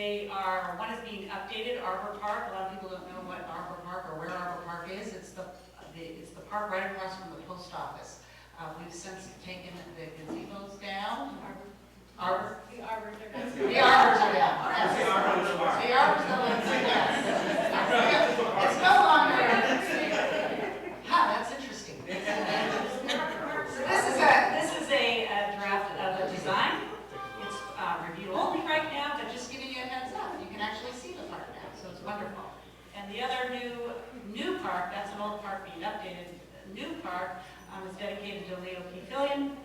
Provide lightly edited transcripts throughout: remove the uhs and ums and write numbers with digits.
One is being updated, Arbor Park. A lot of people don't know what Arbor Park or where Arbor Park is. It's the park right across from the post office. We've since taken the gazebos down. Arbor? The arbors are down. The arbors are down. The arbors are down. Yes. It's no longer. That's interesting. So this is a draft of a design. It's review only right now, but just giving you a heads up. You can actually see the park now, so it's wonderful. And the other new park, that's an old park being updated. The new park is dedicated to Leo P. Fillion.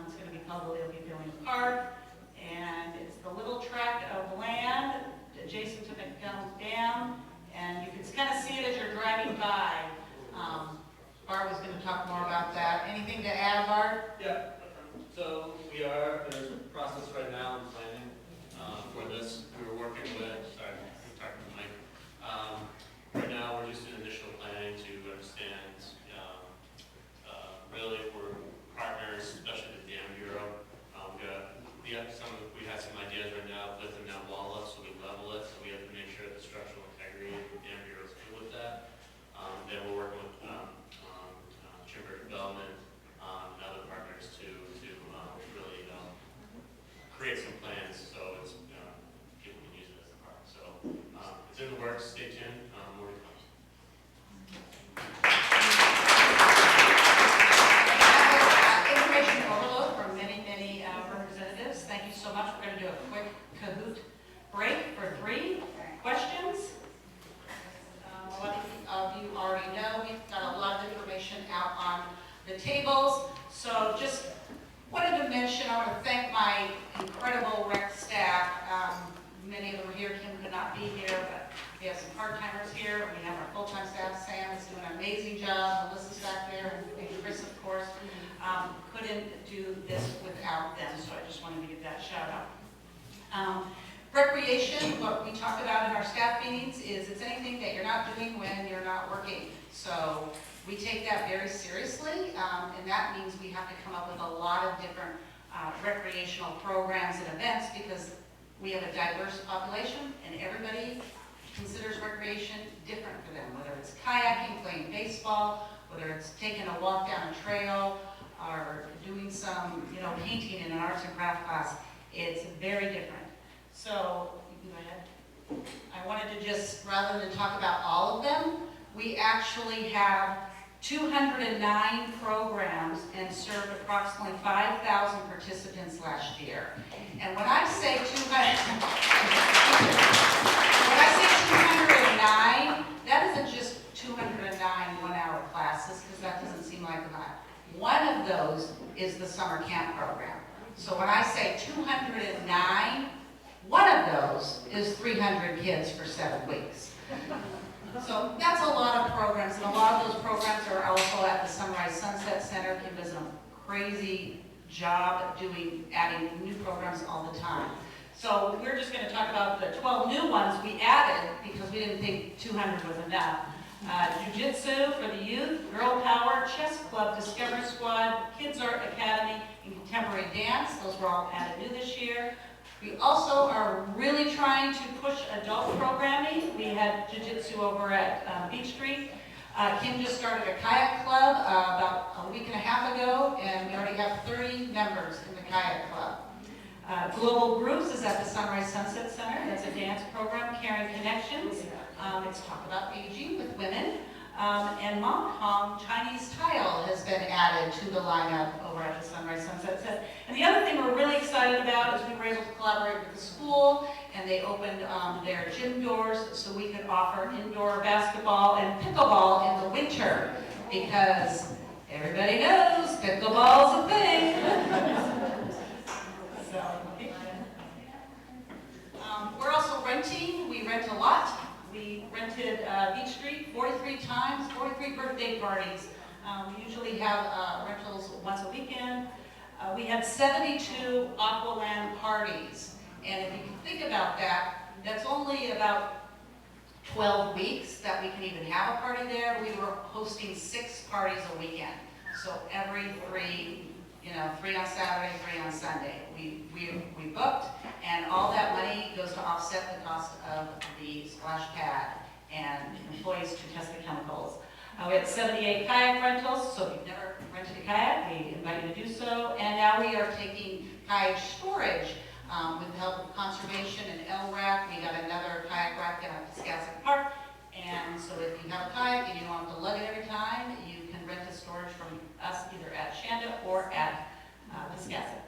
It's going to be called the Leo P. Fillion Park. And it's the little tract of land adjacent to McDonald's Dam. And you can kind of see it as you're driving by. Bart was going to talk more about that. Anything to add, Bart? Yeah. So there's a process right now in planning for this. We were working with, sorry, I'm talking to Mike. Right now we're just in initial planning to understand really if we're partners, especially the Dam Bureau. We had some ideas right now of lifting that wall up so we level it, so we have to make sure that the structural integrity of the Dam Bureau is good with that. Then we're working with Chamber Development and other partners to really create some plans so it's people can use it as a park. So it's in the works. Stay tuned. More to come. Information overload from many representatives. Thank you so much. We're going to do a quick Kahoot break for 3 questions. A lot of you already know we've got a lot of information out on the tables. So just wanted to mention, I want to thank my incredible rec staff. Many of them are here. Kim could not be here, but we have some part-timers here. We have our full-time staff. Sam is doing an amazing job. Melissa's back there, and Chris, of course. Couldn't do this without them, so I just wanted to give that shout out. Recreation, what we talk about in our staff meetings is it's anything that you're not doing when you're not working. So we take that very seriously, and that means we have to come up with a lot of different recreational programs and events because we have a diverse population and everybody considers recreation different for them, whether it's kayaking, playing baseball, whether it's taking a walk down a trail, or doing some, painting in an arts and craft class. It's very different. So, you can go ahead. I wanted to just, rather than talk about all of them, we actually have 209 programs and served approximately 5,000 participants last year. And when I say 209, that isn't just 209 one-hour classes, because that doesn't seem like a lot. One of those is the summer camp program. So when I say 209, one of those is 300 kids for 7 weeks. So that's a lot of programs, and a lot of those programs are also at the Sunrise Sunset Center. Kim does a crazy job adding new programs all the time. So we're just going to talk about the 12 new ones we added because we didn't think 200 was enough. Jiu-Jitsu for the youth, Girl Power, Chess Club, Discovery Squad, Kids Art Academy, and Contemporary Dance. Those were all added new this year. We also are really trying to push adult programming. We had Jiu-Jitsu over at Beach Street. Kim just started a kayak club about a week and a half ago, and we already have 30 members in the kayak club. Global Groups is at the Sunrise Sunset Center. That's a dance program, Caring Connections. It's talk about aging with women. And Mong Kong Chinese Tile has been added to the lineup over at the Sunrise Sunset Center. And the other thing we're really excited about is we were able to collaborate with the school, and they opened their gym doors so we could offer indoor basketball and pickleball in the winter, because everybody knows pickleball's a thing. We're also renting. We rent a lot. We rented Beach Street 43 times, 43 birthday parties. We usually have rentals once a weekend. We had 72 Aqualand parties. And if you can think about that, that's only about 12 weeks that we can even have a party there. We were hosting 6 parties a weekend. So every you know, 3 on Saturday, 3 on Sunday. We booked, and all that money goes to offset the cost of the splash pad and employees to test the chemicals. We had 78 kayak rentals, so if you've never rented a kayak, we invite you to do so. And now we are taking kayak storage with the help of conservation and LRAC. We got another kayak rack down at Piscasset Park. And so if you have a kayak and you don't have to lug it every time, you can rent the storage from us either at Shanda or at Piscasset.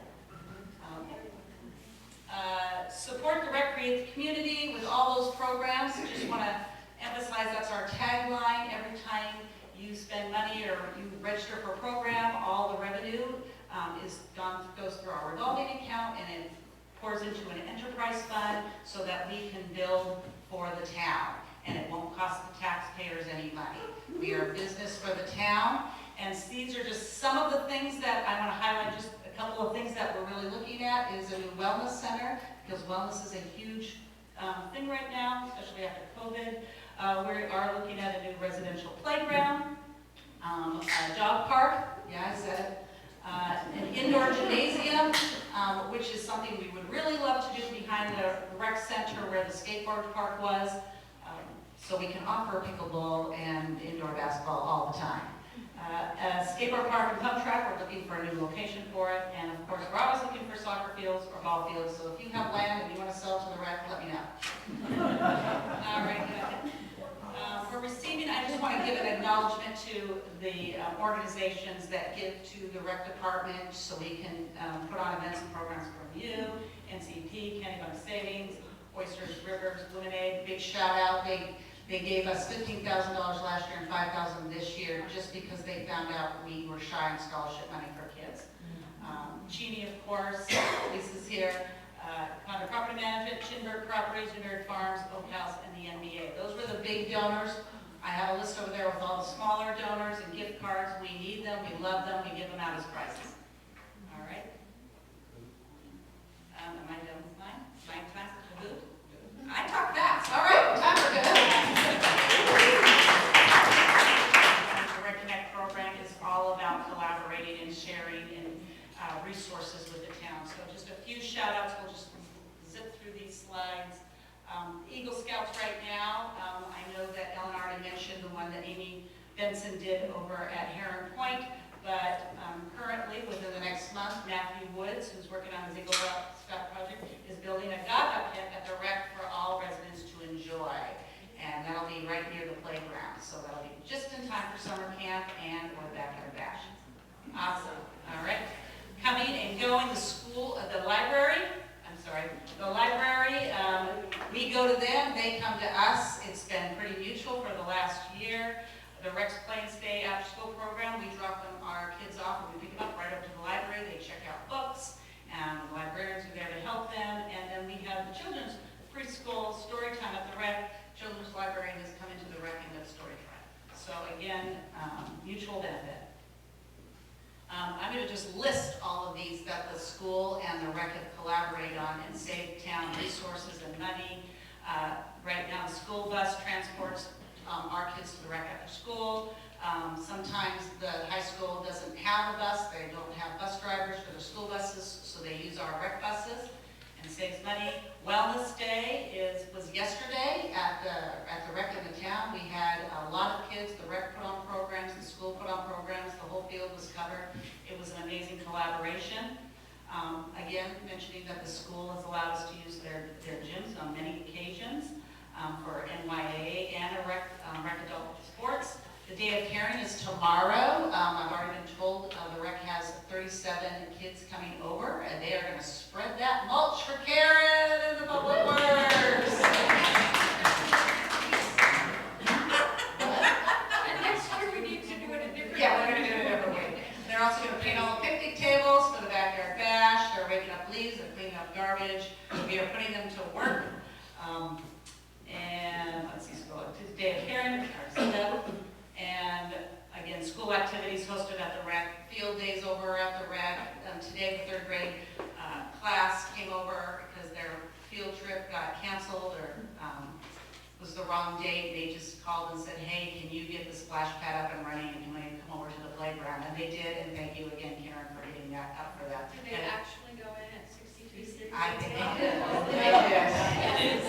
Support the rec create community with all those programs. Just want to emphasize that's our tagline. Every time you spend money or you register for a program, all the revenue goes through our revolving account, and it pours into an enterprise fund so that we can build for the town, and it won't cost the taxpayers any money. We are business for the town, and these are just some of the things that I want to highlight. Just a couple of things that we're really looking at is a new wellness center, because wellness is a huge thing right now, especially after COVID. We are looking at a new residential playground, a dog park, yeah, I said it, an indoor gymnasium, which is something we would really love to do behind the rec center where the skateboard park was, so we can offer pickleball and indoor basketball all the time. A skateboard park and pump track, we're looking for a new location for it, and of course we're always looking for soccer fields or ball fields, so if you have land and you want to sell to the rec, let me know. All right, good. For receiving, I just want to give an acknowledgement to the organizations that give to the rec department so we can put on events and programs from you, NCP, Kennebunk Savings, Oysters, Rivers, Lemonade, big shout out. They gave us $15,000 last year and $5,000 this year just because they found out we were shy on scholarship money for kids. Cheney, of course, Lisa's here. Condo Property Management, Chinburg Properties, Newberg Farms, Oak House, and the NBA. Those were the big donors. I have a list over there with all the smaller donors and gift cards. We need them, we love them, we give them out as prizes. All right. Am I done with mine? Mine time for Kahoot? I talk fast. All right, time for Kahoot. The Reconnect program is all about collaborating and sharing and resources with the town. So just a few shout outs. We'll just zip through these slides. Eagle Scouts right now, I know that Ellen already mentioned the one that Amy Benson did over at Heron Point, but currently within the next month, Matthew Woods, who's working on his Eagle Scout project, is building a Gaga pit at the rec for all residents to enjoy. And that'll be right near the playground. So that'll be just in time for summer camp and or backyard bash. Awesome. All right. Coming and going, the library, we go to them, they come to us. It's been pretty mutual for the last year. The Rex Plains Day after school program, we drop our kids off and we pick them up right up to the library. They check out books, and the librarians are there to help them. And then we have the children's preschool story time at the rec. Children's librarian has come into the rec and does story time. So again, mutual benefit. I'm going to just list all of these that the school and the rec have collaborated on and save town resources and money. Right now, the school bus transports our kids to the rec after school. Sometimes the high school doesn't have a bus. They don't have bus drivers for their school buses, so they use our rec buses and saves money. Wellness Day was yesterday at the rec in the town. We had a lot of kids. The rec put on programs, the school put on programs. The whole field was covered. It was an amazing collaboration. Again, mentioning that the school has allowed us to use their gyms on many occasions for NYAA and a rec adult sports. The Day of Caring is tomorrow. I've already been told the rec has 37 kids coming over, and they are going to spread that mulch for Karen in the public works. And next year we need to do it a different way. Yeah, we're going to do it a different way. They're also going to paint all the picnic tables for the backyard bash. They're raking up leaves and cleaning up garbage. We are putting them to work. And let's see, scroll up to the Day of Caring. And again, school activities hosted at the rec, field days over at the rec. Today, the third grade class came over because their field trip was the wrong date. They just called and said, hey, can you get the splash pad up and running and can we come over to the playground? And they did, and thank you again, Karen, for getting that up for that. Do they actually go in at 63? I think they did. They did.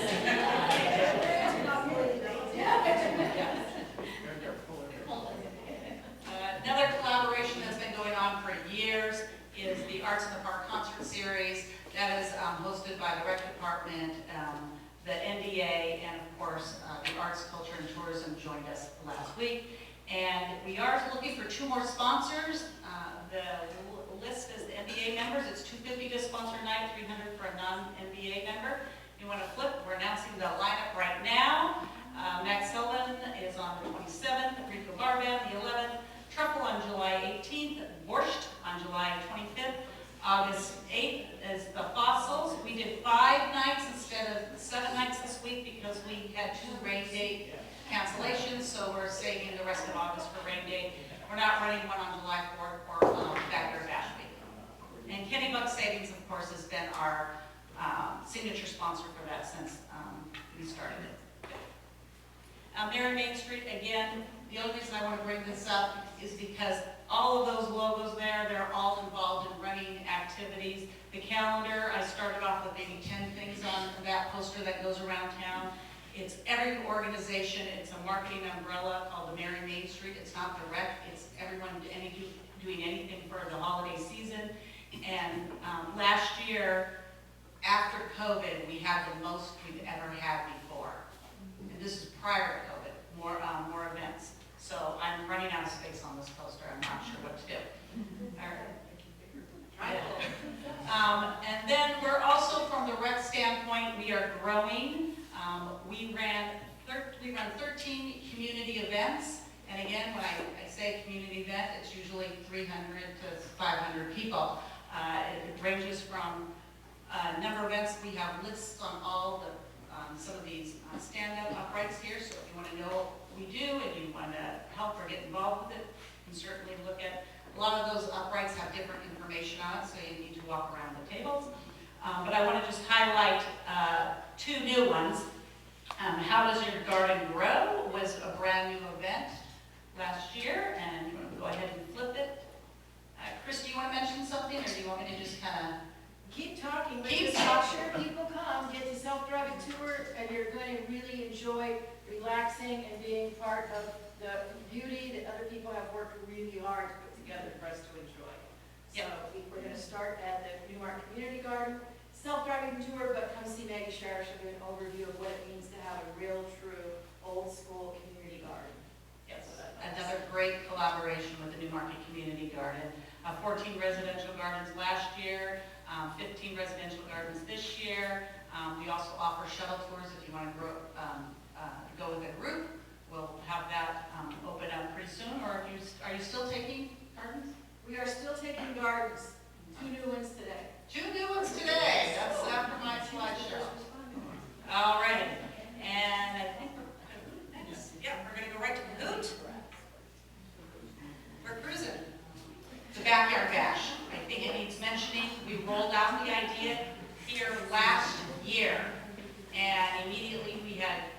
Another collaboration that's been going on for years is the Arts in the Park concert series. That is hosted by the rec department, the NDA, and of course, the Arts, Culture, and Tourism joined us last week. And we are looking for 2 more sponsors. The list is the NDA members. It's $250 to sponsor night, $300 for a non-NDA member. You want to flip? We're announcing the lineup right now. Max Sullivan is on the 27th, Rico Bar Band the 11th, Truffle on July 18th, Borscht on July 25th. August 8th is the Fossils. We did 5 nights instead of 7 nights this week because we had 2 rain date cancellations, so we're saving the rest of August for rain date. We're not running one on July 4th or Backyard Bash Week. And Kenny Buck Savings, of course, has been our signature sponsor for that since we started it. Mary Main Street, again, the only reason I want to bring this up is because all of those logos there, they're all involved in running activities. The calendar, I started off with maybe 10 things on that poster that goes around town. It's every organization, it's a marketing umbrella called the Mary Main Street. It's not the rec, it's everyone doing anything for the holiday season. And last year, after COVID, we had the most we've ever had before. And this is prior to COVID, more events. So I'm running out of space on this poster. I'm not sure what to do. All right. And then we're also, from the rec standpoint, we are growing. We run 13 community events. And again, when I say community event, it's usually 300 to 500 people. It ranges from number of events. We have lists on all the some of these stand-up uprights here. So if you want to know what we do and you want to help or get involved with it, you can certainly look at. A lot of those uprights have different information on it, so you need to walk around the tables. But I want to just highlight 2 new ones. How Does Your Garden Grow was a brand new event last year, and you want to go ahead and flip it. Chris, do you want to mention something, or do you want me to just kind of keep talking? Keep Make talking. sure people come, get to self-driving tour, and you're going to really enjoy relaxing and being part of the beauty that other people have worked really hard to put together for us to enjoy. So we're going to start at the Newmarket Community Garden, self-driving tour, but come see Maggie Shire. She'll give an overview of what it means to have a real, true, old-school community garden. Yes, another great collaboration with the Newmarket Community Garden. 14 residential gardens last year, 15 residential gardens this year. We also offer shuttle tours if you want to go with a group. We'll have that open up pretty soon. Or are you still taking gardens? We are still taking gardens. 2 new ones today. 2 new ones today. That's after my slideshow. All right. And I think we're next. Yeah, we're going to go right to the hoot. We're cruising. The Backyard Bash. I think it needs mentioning. We rolled out the idea here last year, and immediately we had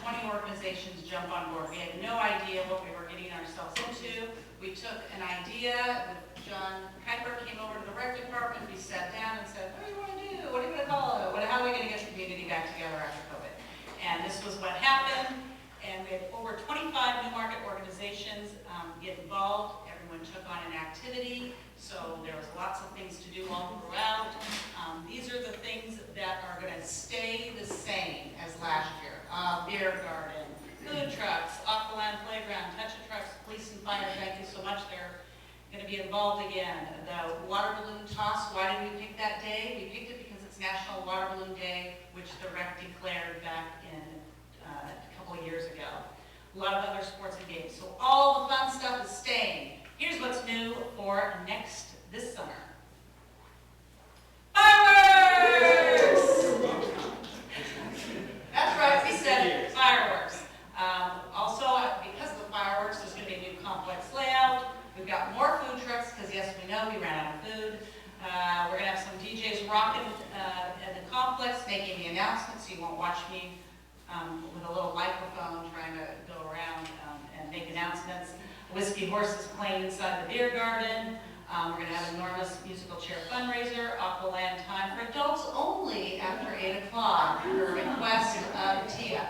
20 organizations jump on board. We had no idea what we were getting ourselves into. We took an idea. John Kuiper came over to the rec department. We sat down and said, what do you want to do? What are you going to call it? How are we going to get the community back together after COVID? And this was what happened. And we had over 25 Newmarket organizations get involved. Everyone took on an activity, so there was lots of things to do all throughout. These are the things that are going to stay the same as last year. Beer garden, food trucks, off the land playground, touch of trucks, police and fire, thank you so much. They're going to be involved again. The water balloon toss, why did we pick that day? We picked it because it's National Water Balloon Day, which the rec declared back in a couple of years ago. A lot of other sports and games. So all the fun stuff is staying. Here's what's new for this summer. Fireworks! That's right, we said it, fireworks. Also, because of the fireworks, there's going to be a new complex layout. We've got more food trucks, because yes, we know we ran out of food. We're going to have some DJs rocking at the complex, making the announcements, so you won't watch me with a little microphone trying to go around and make announcements. Whiskey Horses playing inside the beer garden. We're going to have an enormous musical chair fundraiser, Aqualand time for adults only after 8 o'clock, per request of Tia.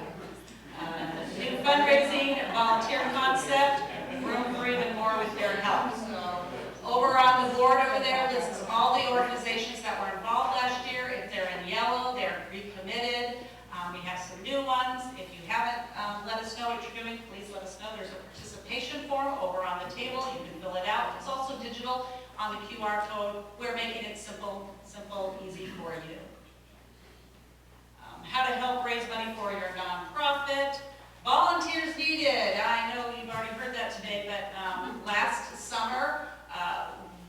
New fundraising, volunteer concept, room for even more with their help. So over on the board over there, this is all the organizations that were involved last year. If they're in yellow, they're recommitted. We have some new ones. If you haven't let us know what you're doing, please let us know. There's a participation form over on the table. You can fill it out. It's also digital on the QR code. We're making it simple, easy for you. How to help raise money for your nonprofit. Volunteers needed. I know you've already heard that today, but last summer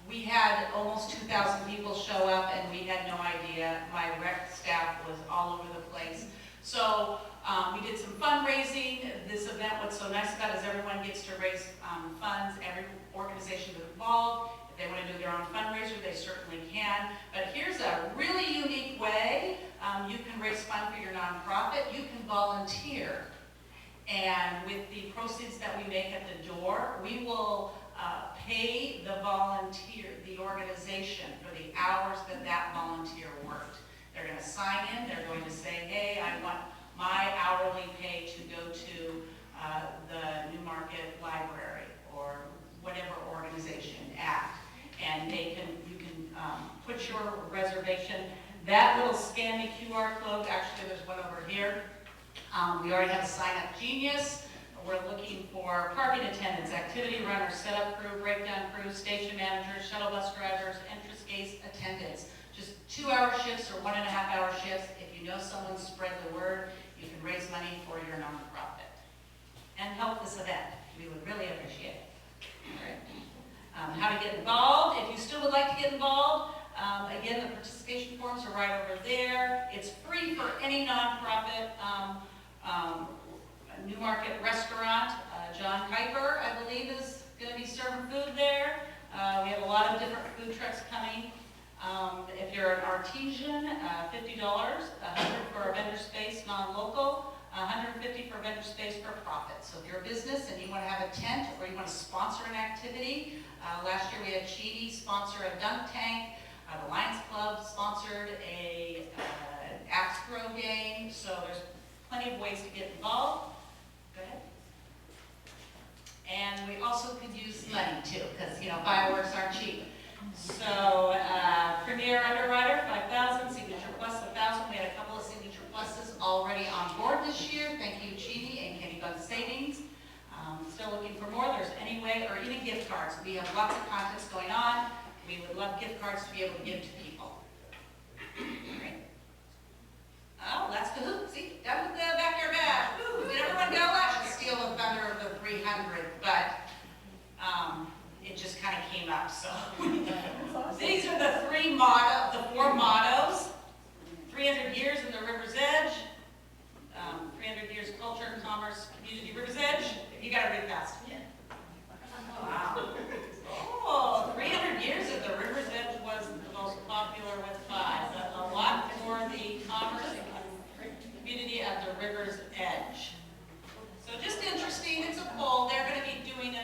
we had almost 2,000 people show up, and we had no idea. My rec staff was all over the place. So we did some fundraising. This event, what's so nice about it is everyone gets to raise funds. Every organization is involved. If they want to do their own fundraiser, they certainly can. But here's a really unique way you can raise funds for your nonprofit. You can volunteer. And with the proceeds that we make at the door, we will pay the volunteer, the organization, for the hours that that volunteer worked. They're going to sign in. They're going to say, hey, I want my hourly pay to go to the Newmarket Library or whatever organization act. And you can put your reservation. That little scan the QR code, actually there's one over here. We already have a sign-up genius. We're looking for parking attendants, activity runners, setup crew, breakdown crew, station managers, shuttle bus drivers, entrance gate attendants. Just 2-hour shifts or 1.5-hour shifts. If you know someone, spread the word. You can raise money for your nonprofit and help this event. We would really appreciate it. All right. How to get involved. If you still would like to get involved, again, the participation forms are right over there. It's free for any nonprofit. Newmarket restaurant. John Kuiper, I believe, is going to be serving food there. We have a lot of different food trucks coming. If you're an artisan, $50, $100 for a vendor space, non-local, $150 for vendor space for profit. So if you're a business and you want to have a tent or you want to sponsor an activity, last year we had Chidi sponsor a dunk tank. The Lions Club sponsored a axe throw game. So there's plenty of ways to get involved. Go ahead. And we also could use money too, because fireworks aren't cheap. So Premier Underwriter, 5,000, Signature Plus 1,000. We had a couple of Signature Pluses already on board this year. Thank you, Chidi and Kenny Bug Savings. Still looking for more. There's any way, or even gift cards. We have lots of contests going on. We would love gift cards to be able to give to people. Right. Oh, that's Kahoot. See, done with the backyard bash. Woo, did everyone go? I should steal the thunder of the 300, but it just kind of came up. So these are the four mottos. 300 years in the River's Edge. 300 years culture, commerce, community, River's Edge. You got to read fast. Yeah. Wow. Oh, 300 years at the River's Edge was the most popular with 5. A lot for the commerce and community at the River's Edge. So just interesting. It's a poll. They're going to be doing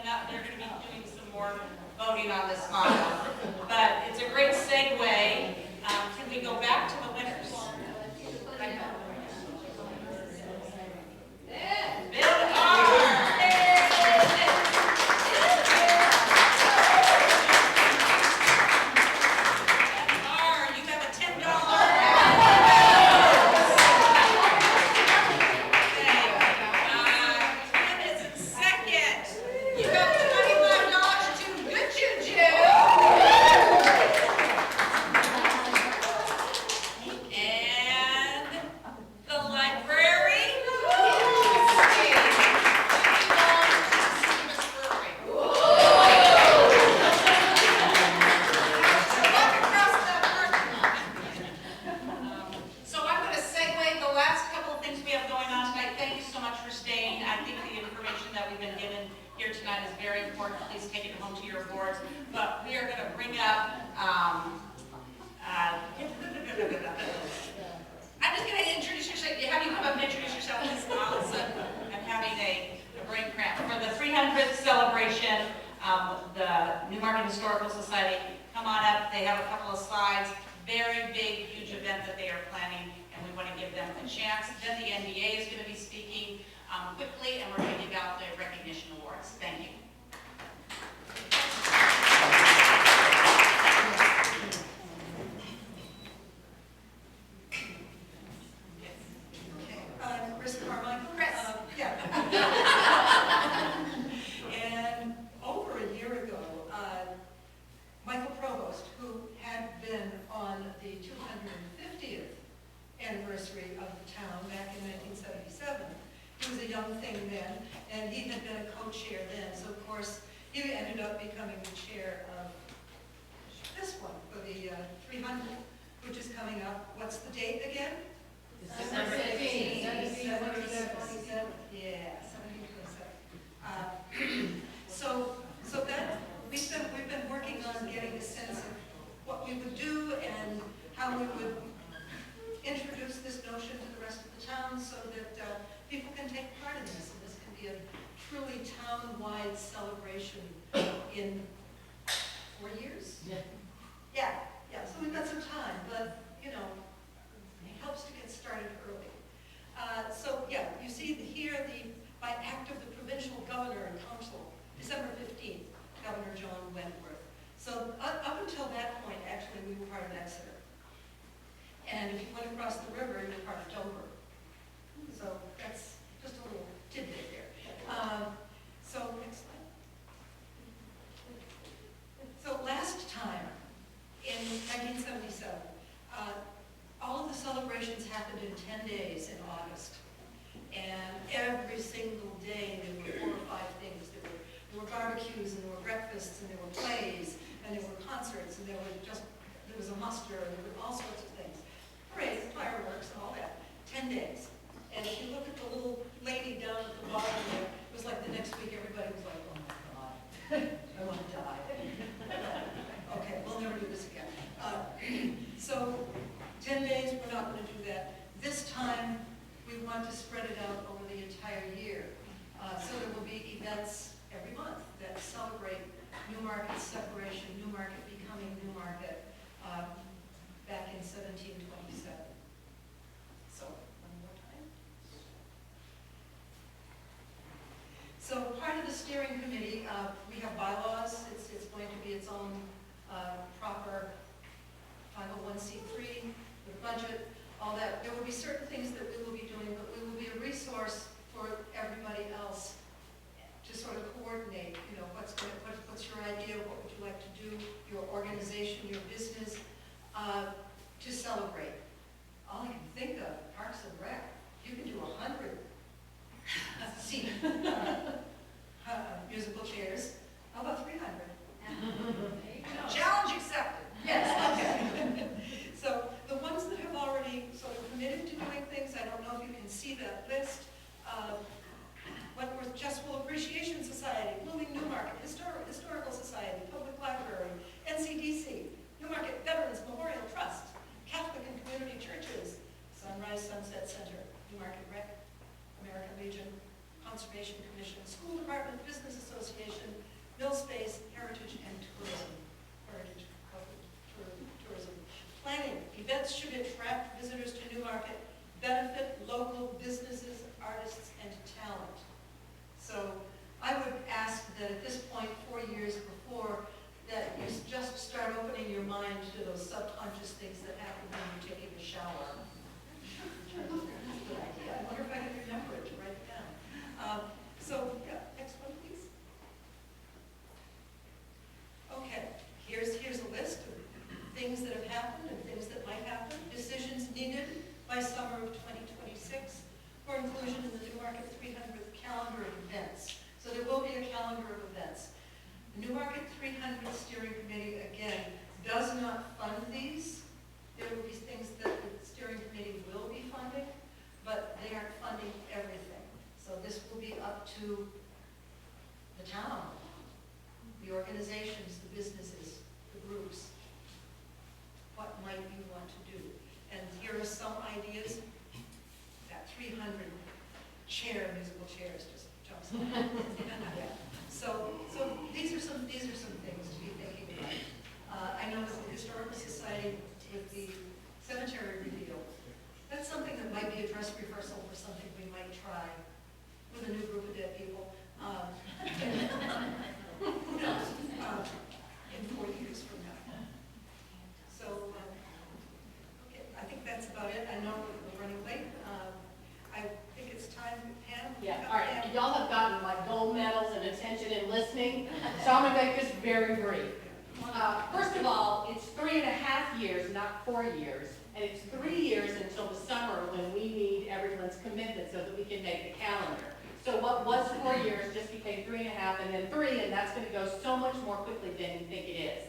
some more voting on this model. But it's a great segue. Can we go back to the winners? Bill R. I'm just going to introduce yourself. Have you come up and introduce yourself? then the NBA is going to be speaking quickly, and we're going to give out the recognition awards. Thank you. Chris Carmichael. Chris. And over a year ago, Michael Provost, who had been on the 250th anniversary of the town back in 1977, he was a young thing then, and he had been a co-chair then, so of course, he ended up becoming the chair of this one, for the 300, which is coming up. What's the date again? December 15th. 1727. Yeah, 1727. So that we've been working on getting a sense of what we would do and how we would introduce this notion to the rest of the town so that people can take part in this, and this can be a truly town-wide celebration in 4 years. Yeah. So we've got some time, but you know, it helps to get started early. So yeah, you see here by act of the provincial governor and council, December 15th, Governor John Wentworth. So up until that point, actually, we were part of Exeter. And if you went across the river, you were part of Dover. So that's just a little tidbit there. So next slide. So last time, in 1977, all of the celebrations happened in 10 days in August. And every single day there were 4 or 5 things. There were barbecues, and there were breakfasts, and there were plays, and there were concerts, and there was a muster, and there were all sorts of things. Parades, fireworks, and all that. 10 days. And if you look at the little lady down at the bottom there, it was like the next week everybody was like, oh my God, I want to die. Okay, we'll never do this again. So 10 days, we're not going to do that. This time, we want to spread it out over the entire year. So there will be events every month that celebrate Newmarket's separation, Newmarket becoming Newmarket back in 1727. So, one more time. So part of the steering committee, we have bylaws. It's going to be its own proper 501c3, the budget, all that. There will be certain things that we will be doing, but we will be a resource for everybody else to sort of coordinate, you know, what's your idea, what would you like to do, your organization, your business, to celebrate. All I can think of, Parks and Rec, you can do 100 seat musical chairs. How about 300? Challenge accepted. Yes, okay. So the ones that have already sort of committed to doing things, I don't know if you can see that list. Wentworth Chesterfield Appreciation Society, Blooming Newmarket, Historical Society, Public Library, NCDC, Newmarket Veterans Memorial Trust, Catholic and Community Churches, Sunrise Sunset Center, Newmarket Rec, American Legion, Conservation Commission, School Department, Business Association, Mill Space, Heritage and Tourism. Tourism. Planning. Events should attract visitors to Newmarket, benefit local businesses, artists, and talent. So I would ask that at this point, 4 years before, that you just start opening your mind to those subconscious things that happen when you're taking a shower. That's a good idea. I wonder if I can remember it to write it down. So, yeah, next one, please. Okay, here's a list of things that have happened and things that might happen. Decisions needed by summer of 2026 for inclusion in the Newmarket 300th calendar of events. So there will be a calendar of events. The Newmarket 300 Steering Committee, again, does not fund these. There will be things that the Steering Committee will be funding, but they aren't funding everything. So this will be up to the town, the organizations, the businesses, the groups. What might you want to do? And here are some ideas. That 300 musical chairs just jumps in. Yeah. So these are some things to be thinking about. I know that the Historical Society with the cemetery reveal, that's something that might be a dress rehearsal for something we might try with a new group of dead people. Who knows, in 4 years from now. So, okay, I think that's about it. I know we're running late. I think it's time, Pam. Yeah, all right, y'all have gotten like gold medals and attention and listening, so I'm gonna make this very brief. First of all, it's 3.5 years, not 4 years, and it's 3 years until the summer when we need everyone's commitment so that we can make the calendar. So what was 4 years just became 3.5 and then 3, and that's gonna go so much more quickly than you think it is.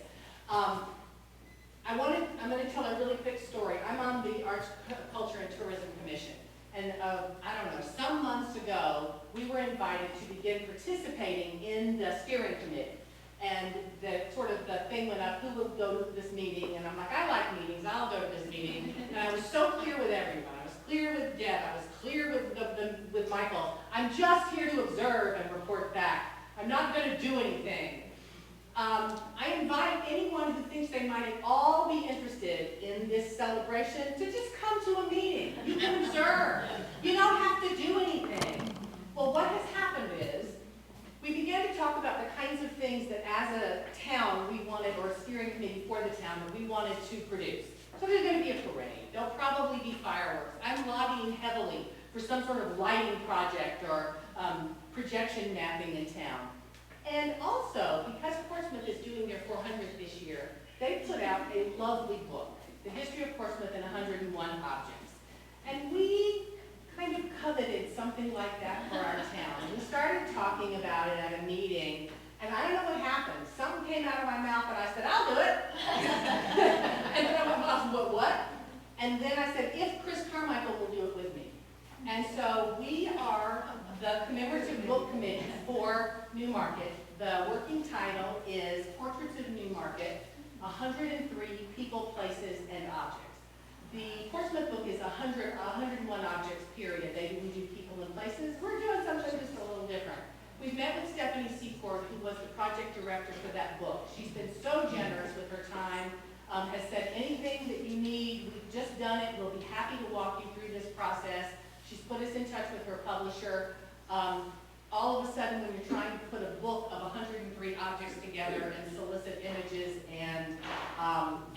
I'm gonna tell a really quick story. I'm on the Arts, Culture, and Tourism Commission. And I don't know, some months ago, we were invited to begin participating in the steering committee. And the thing went up, who would go to this meeting? And I'm like, I like meetings, I'll go to this meeting. And I was so clear with everyone. I was clear with Deb, I was clear with Michael. I'm just here to observe and report back. I'm not gonna do anything. I invite anyone who thinks they might all be interested in this celebration to just come to a meeting. You can observe. You don't have to do anything. Well, what has happened is, we began to talk about the kinds of things that as a town we wanted, or a steering committee for the town, that we wanted to produce. So there's going to be a parade. There'll probably be fireworks. I'm lobbying heavily for some sort of lighting project or projection mapping in town. And also, because Portsmouth is doing their 400th this year, they put out a lovely book, The History of Portsmouth in 101 Objects. And we kind of coveted something like that for our town. And we started talking about it at a meeting, and I don't know what happened. Something came out of my mouth, and I said, I'll do it. And then I went, what? And then I said, if Chris Carmichael will do it with me. And so we are the commemorative book committee for Newmarket. The working title is Portraits of Newmarket, 103 People, Places, and Objects. The Portsmouth book is 101 objects, period. We do people and places. We're doing something just a little different. We've met with Stephanie Secord, who was the project director for that book. She's been so generous with her time, has said anything that you need, we've just done it, we'll be happy to walk you through this process. She's put us in touch with her publisher. All of a sudden, when you're trying to put a book of 103 objects together and solicit images and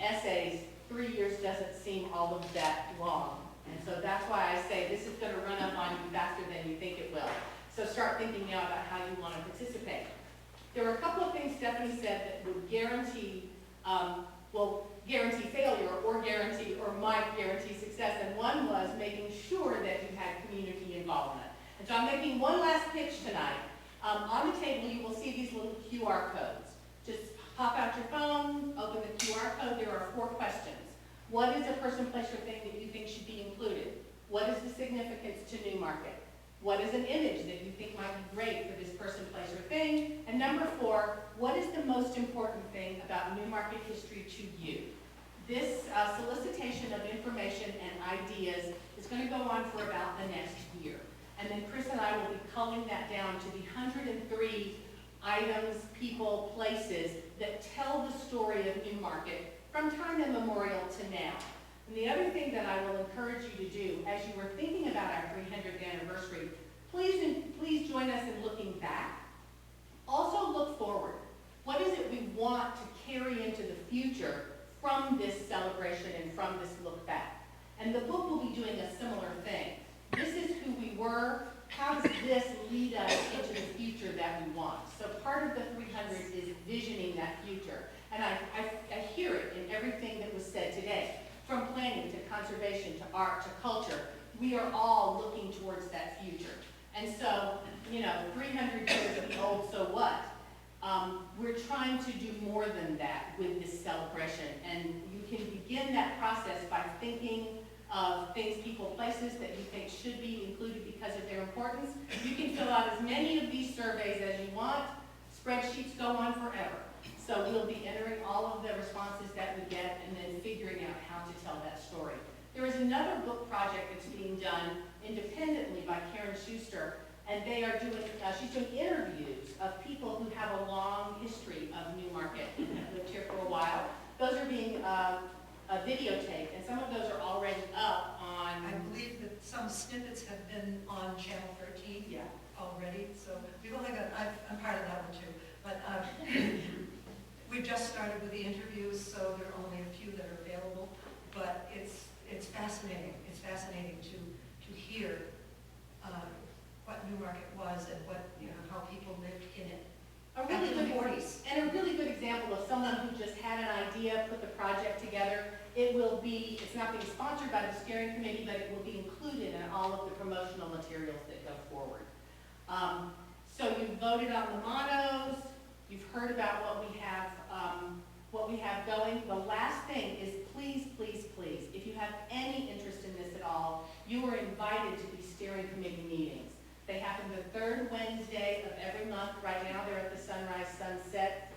essays, 3 years doesn't seem all of that long. And so that's why I say this is going to run up on you faster than you think it will. So start thinking now about how you want to participate. There were a couple of things Stephanie said that would guarantee, guarantee failure or might guarantee success. And one was making sure that you had community involvement. And so I'm making one last pitch tonight. On the table, you will see these little QR codes. Just pop out your phone, open the QR code. There are 4 questions. What is a person, place, or thing that you think should be included? What is the significance to Newmarket? What is an image that you think might be great for this person, place, or thing? And number 4, what is the most important thing about Newmarket history to you? This solicitation of information and ideas is going to go on for about the next year. And then Chris and I will be culling that down to the 103 items, people, places that tell the story of Newmarket from time immemorial to now. And the other thing that I will encourage you to do, as you are thinking about our 300th anniversary, please join us in looking back. Also look forward. What is it we want to carry into the future from this celebration and from this look back? And the book will be doing a similar thing. This is who we were. How does this lead us into the future that we want? So part of the 300 is visioning that future. And I hear it in everything that was said today. From planning to conservation to art to culture, we are all looking towards that future. And so, 300 years of the old, so what? We're trying to do more than that with this celebration. And you can begin that process by thinking of things, people, places that you think should be included because of their importance. You can fill out as many of these surveys as you want. Spreadsheets go on forever. So we'll be entering all of the responses that we get and then figuring out how to tell that story. There is another book project that's being done independently by Karen Schuster, and they are doing, she's doing interviews of people who have a long history of Newmarket and have lived here for a while. Those are being videotaped, and some of those are already up on I believe that some snippets have been on Channel 13 Yeah. already, so we've only got, I'm part of that one too, but we've just started with the interviews, so there are only a few that are available, but it's fascinating. It's fascinating to hear what Newmarket was and what, how people lived in it. A really Back in the good, 40s. and a really good example of someone who just had an idea, put the project together. It will be, it's not being sponsored by the steering committee, but it will be included in all of the promotional materials that go forward. So you've voted on the mottos, you've heard about what we have going. The last thing is please, please, please, if you have any interest in this at all, you are invited to these steering committee meetings. They happen the third Wednesday of every month. Right now, they're at the Sunrise Sunset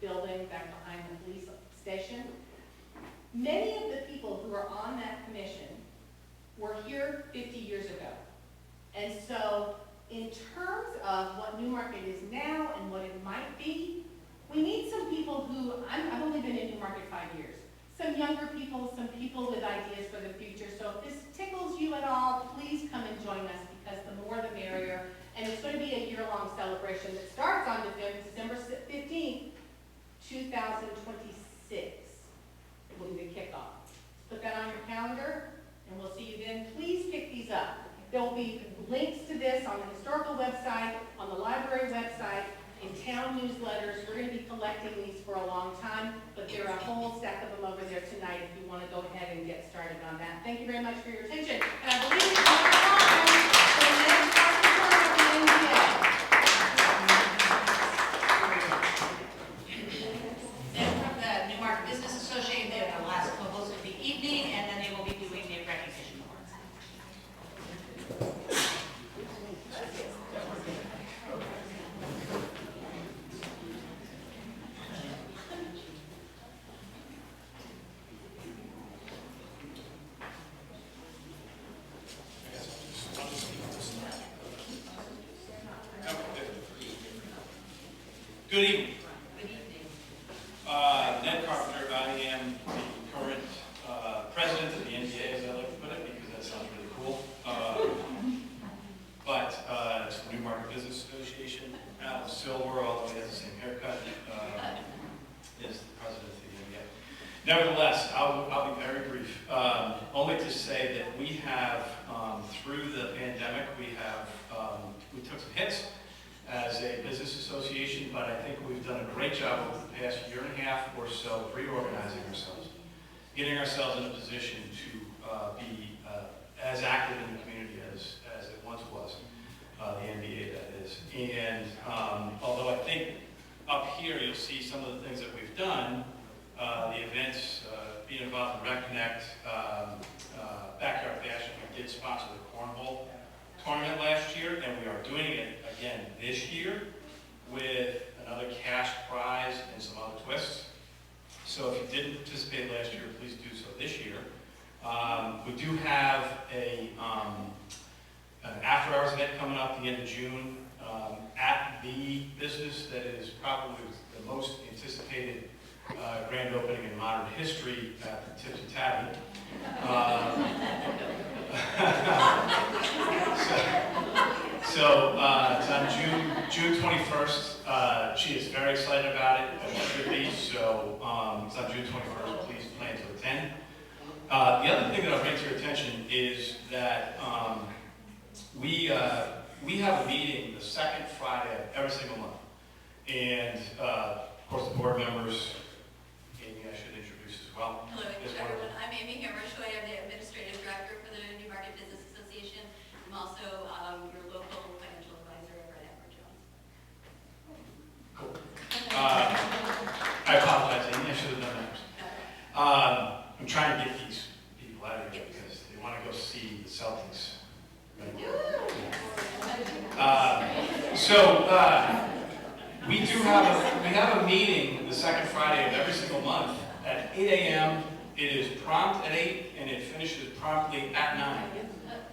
building back behind the police station. Many of the people who are on that commission were here 50 years ago. And so, in terms of what Newmarket is now and what it might be, we need some people who, I've only been in Newmarket 5 years, some younger people, some people with ideas for the future. So if this tickles you at all, please come and join us, because the more the merrier. And it's going to be a year-long celebration that starts on December 15th, 2026. It will be the kickoff. Put that on your calendar, and we'll see you then. Please pick these up. There will be links to this on the historical website, on the library website, in town newsletters. We're going to be collecting these for a long time, but there are a whole stack of them over there tonight if you want to go ahead and get started on that. Thank you very much for your attention. And I believe it's time for the next part of the NDA. Then from the Newmarket Business Association, they are the last co-host of the evening, and then they will be doing the recognition awards. Good evening. Ned Carpenter. I am the current president of the NDA, as I like to put it, because that sounds really cool. But it's the Newmarket Business Association. Al Silver, although he has the same haircut, is the president of the NDA. Nevertheless, I'll be very brief. Only to say that we have, through the pandemic, we took some hits as a business association, but I think we've done a great job over the past year and a half or so of reorganizing ourselves, getting ourselves in a position to be as active in the community as it once was, the NDA that is. And although I think up here you'll see some of the things that we've done, the events, being involved in Reconnect, Backyard Bash, we did sponsor the Cornhole tournament last year, and we are doing it again this year with another cash prize and some other twists. So if you didn't participate last year, please do so this year. We do have an after-hours event coming up at the end of June at the business that is probably the most anticipated grand opening in modern history at the Tipsy Tavern. So it's on June 21st. She is very excited about it, as she should be. So it's on June 21st. Please plan to attend. The other thing that I'll bring to your attention is that we have a meeting the second Friday of every single month, and of course the board members. Amy, I should introduce as well. Hello, everyone. I'm Amy Hammershoy. I'm the Administrative Director for the Newmarket Business Association. I'm also your local financial advisor over at Edward Jones. Cool. I apologize, Amy. I should have done that. I'm trying to get these people out of here because they want to go see the Celtics. We have a meeting the second Friday of every single month at 8 a.m. It is prompt at 8 and it finishes promptly at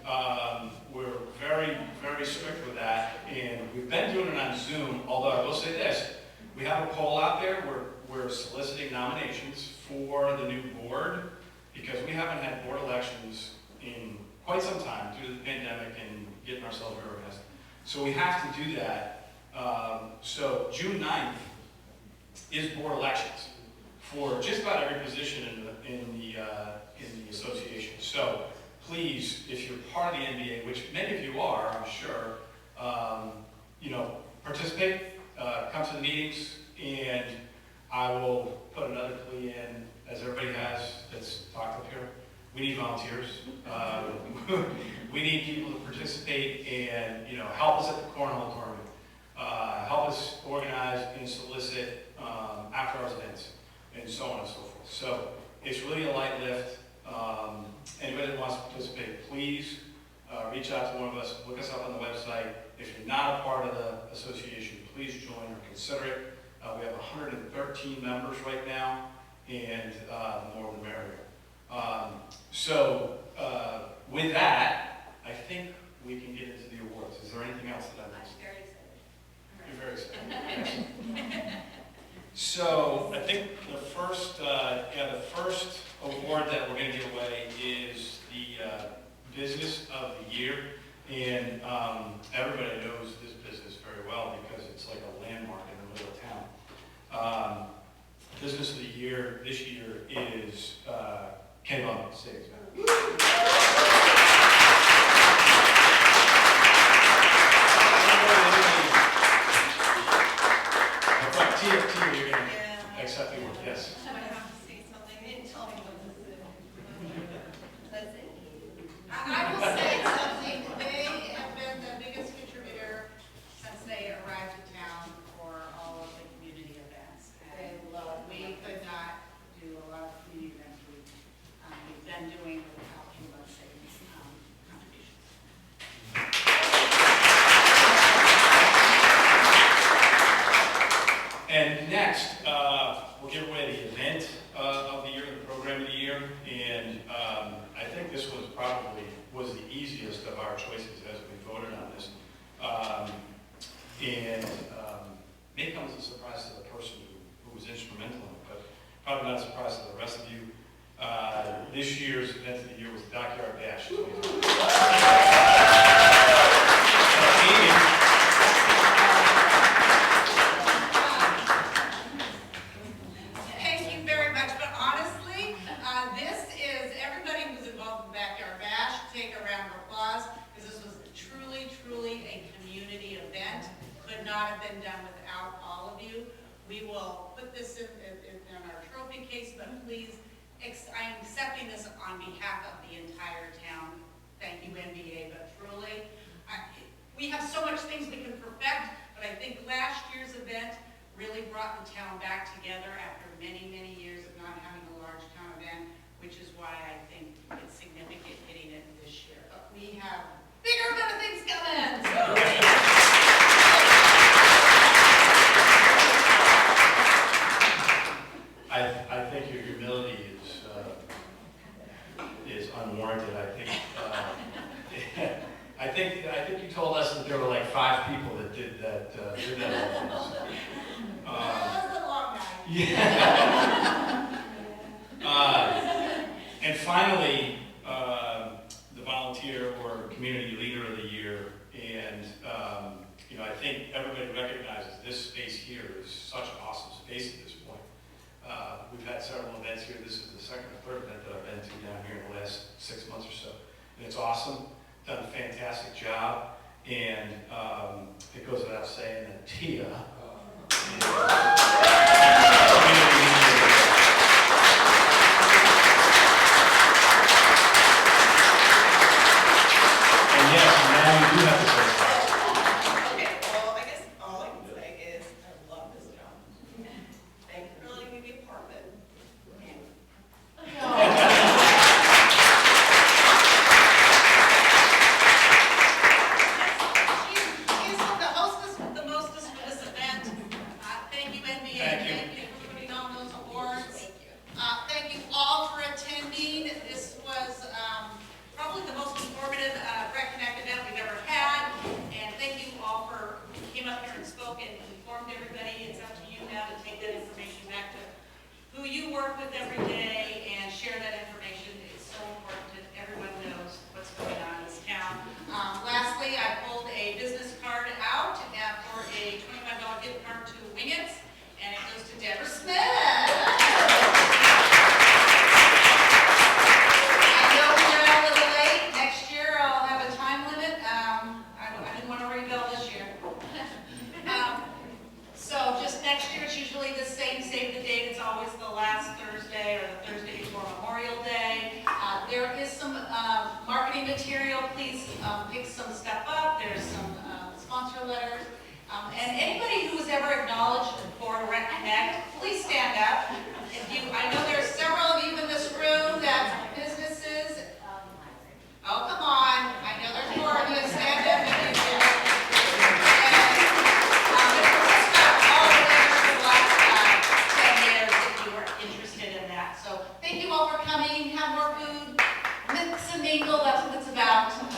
9. We're very, very strict with that, and we've been doing it on Zoom, although I will say this, we have a poll out there. We're soliciting nominations for the new board because we haven't had board elections in quite some time due to the pandemic and getting ourselves reorganized. So we have to do that. So June 9th is board elections for just about every position in the association. So please, if you're part of the NBA, which many of you are, I'm sure, participate, come to the meetings, and I will put another plea in, as everybody has that's talked up here. We need volunteers. We need people to participate and, help us at the cornhole tournament. Help us organize and solicit after-hours events, and so on and so forth. So it's really a light lift. Anybody that wants to participate, please reach out to one of us, look us up on the website. If you're not a part of the association, please join or consider it. We have 113 members right now, and the more the merrier. With that, I think we can get into the awards. Is there anything else that I missed? I'm very excited. You're very excited. So I think the first award that we're going to give away is the Business of the Year, and everybody knows this business very well because it's like a landmark in the middle of town. Business of the Year this year is Ken Lum. Say it, Tia, you're going to accept the award, yes. I have to say something. They didn't tell me what this is. Let's see. I will say something, they have been the biggest contributor since they arrived in town for all of the community events. And we could not do a lot of community events we've been doing without Kim's contributions. And next, we'll give away the event of the year, the program of the year, and I think this was the easiest of our choices as we voted on this. May come as a surprise to the person who was instrumental in it, but probably not a surprise to the rest of you. This year's event of the year was Backyard Bash. Thank you very much, but honestly, this is, everybody who's involved in the Backyard Bash, take a round of applause, because this was truly, truly a community event. Could not have been done without all of you. We will put this in our trophy case, but please, I'm accepting this on behalf of the entire town. Thank you, NBA, but truly, we have so much things we can perfect, but I think last year's event really brought the town back together after many, many years of not having a large town event, which is why I think it's significant hitting it this year. But we have bigger, better things coming. I think your humility is unwarranted. I think you told us that there were like 5 people that did that. That was a long night. Yeah. And finally, the volunteer or community leader of the year, and I think everybody recognizes this space here is such an awesome space at this point. We've had several events here. This is the second or third event that I've been to down here in the last 6 months or so. And it's awesome. Done a fantastic job. And it goes without saying that Tia and yes, now you do have to say something. Okay, well, I guess all I can say is I love this job. Thank you for letting me be a part of it. She's the hostess with the mostest for this event. Thank you, that's what it's about.